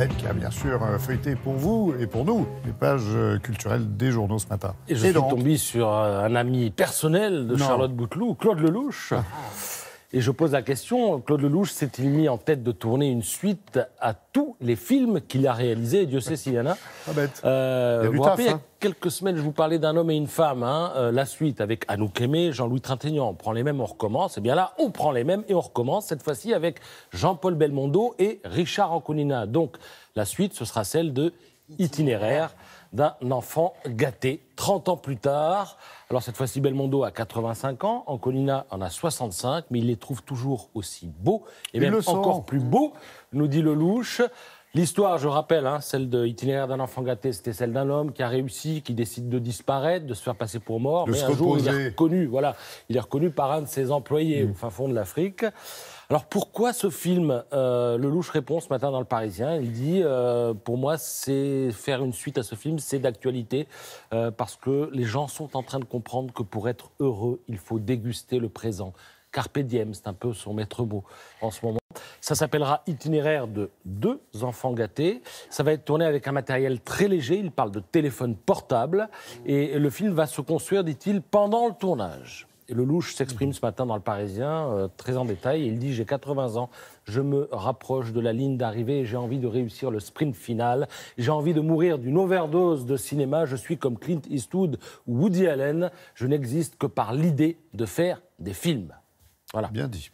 Isabelle qui a bien sûr feuilleté pour vous et pour nous les pages culturelles des journaux ce matin. Et je suis tombé sur un ami personnel de Charlotte Bouteloup, Claude Lelouch. Et je pose la question, Claude Lelouch s'est-il mis en tête de tourner une suite à tous les films qu'il a réalisés, et Dieu sait s'il y en a. Pas bête. Vous vous rappelez, il y a quelques semaines, je vous parlais d'Un homme et une femme, la suite avec Anouk Aimée, Jean-Louis Trintignant, on prend les mêmes, on recommence. Et bien là, on prend les mêmes et on recommence, cette fois-ci avec Jean-Paul Belmondo et Richard Anconina. Donc la suite, ce sera celle de Itinéraire d'un enfant gâté, 30 ans plus tard. Alors cette fois-ci, Belmondo a 85 ans, Anconina en a 65, mais il les trouve toujours aussi beaux, et même encore plus beaux, nous dit Lelouch. L'histoire, je rappelle, celle de Itinéraire d'un enfant gâté, c'était celle d'un homme qui a réussi, qui décide de disparaître, de se faire passer pour mort, mais un jour il est reconnu par un de ses employés au fin fond de l'Afrique. Alors pourquoi ce film Lelouch répond ce matin dans Le Parisien. Il dit pour moi, c'est faire une suite à ce film, c'est d'actualité parce que les gens sont en train de comprendre que pour être heureux, il faut déguster le présent. Carpe diem, c'est un peu son maître mot en ce moment. Ça s'appellera Itinéraire de deux enfants gâtés. Ça va être tourné avec un matériel très léger. Il parle de téléphone portable et le film va se construire, dit-il, pendant le tournage. Et Lelouch s'exprime ce matin dans Le Parisien, très en détail. Il dit « J'ai 80 ans, je me rapproche de la ligne d'arrivée et j'ai envie de réussir le sprint final. J'ai envie de mourir d'une overdose de cinéma. Je suis comme Clint Eastwood ou Woody Allen. Je n'existe que par l'idée de faire des films. » Voilà. Bien dit.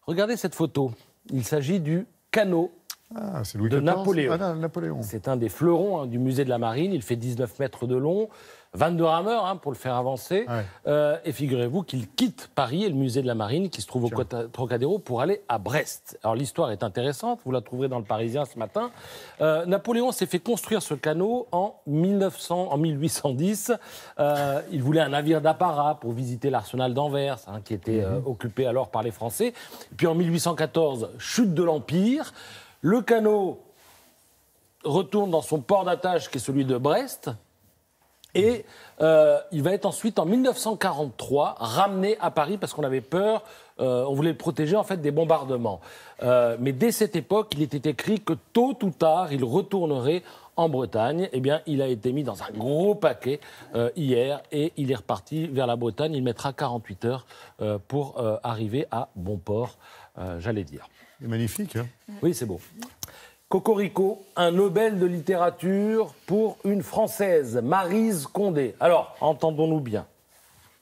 Regardez cette photo. Il s'agit du canot de Napoléon. C'est un des fleurons du musée de la Marine. Il fait 19 mètres de long. 22 rameurs pour le faire avancer. Ouais. Et figurez-vous qu'il quitte Paris et le musée de la Marine qui se trouve au Trocadéro pour aller à Brest. Alors l'histoire est intéressante, vous la trouverez dans Le Parisien ce matin. Napoléon s'est fait construire ce canot en 1810. Il voulait un navire d'apparat pour visiter l'arsenal d'Anvers, qui était occupé alors par les Français. Puis en 1814, chute de l'Empire. Le canot retourne dans son port d'attache qui est celui de Brest. Et il va être ensuite, en 1943, ramené à Paris parce qu'on avait peur, on voulait le protéger en fait des bombardements. Mais dès cette époque, il était écrit que tôt ou tard, il retournerait en Bretagne. Eh bien, il a été mis dans un gros paquet hier et il est reparti vers la Bretagne. Il mettra 48 heures pour arriver à bon port, j'allais dire. C'est magnifique, hein ? Oui, c'est beau. Cocorico, un Nobel de littérature pour une Française, Maryse Condé. Alors, entendons-nous bien,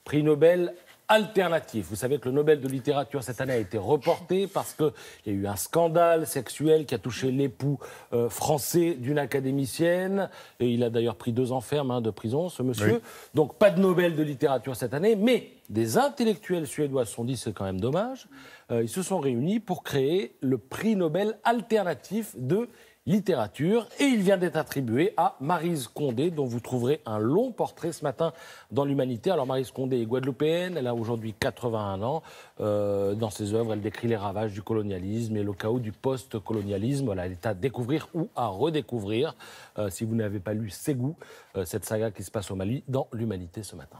prix Nobel alternatif. Vous savez que le Nobel de littérature cette année a été reporté parce qu'il y a eu un scandale sexuel qui a touché l'époux français d'une académicienne. Et il a d'ailleurs pris 2 ans ferme de prison, ce monsieur. Oui. Donc, pas de Nobel de littérature cette année, mais des intellectuels suédois se sont dit c'est quand même dommage. Ils se sont réunis pour créer le prix Nobel alternatif de littérature. Et il vient d'être attribué à Maryse Condé, dont vous trouverez un long portrait ce matin dans l'Humanité. Alors Maryse Condé est guadeloupéenne, elle a aujourd'hui 81 ans. Dans ses œuvres, elle décrit les ravages du colonialisme et le chaos du post-colonialisme. Voilà, elle est à découvrir ou à redécouvrir, si vous n'avez pas lu Ségou, cette saga qui se passe au Mali, dans l'Humanité ce matin.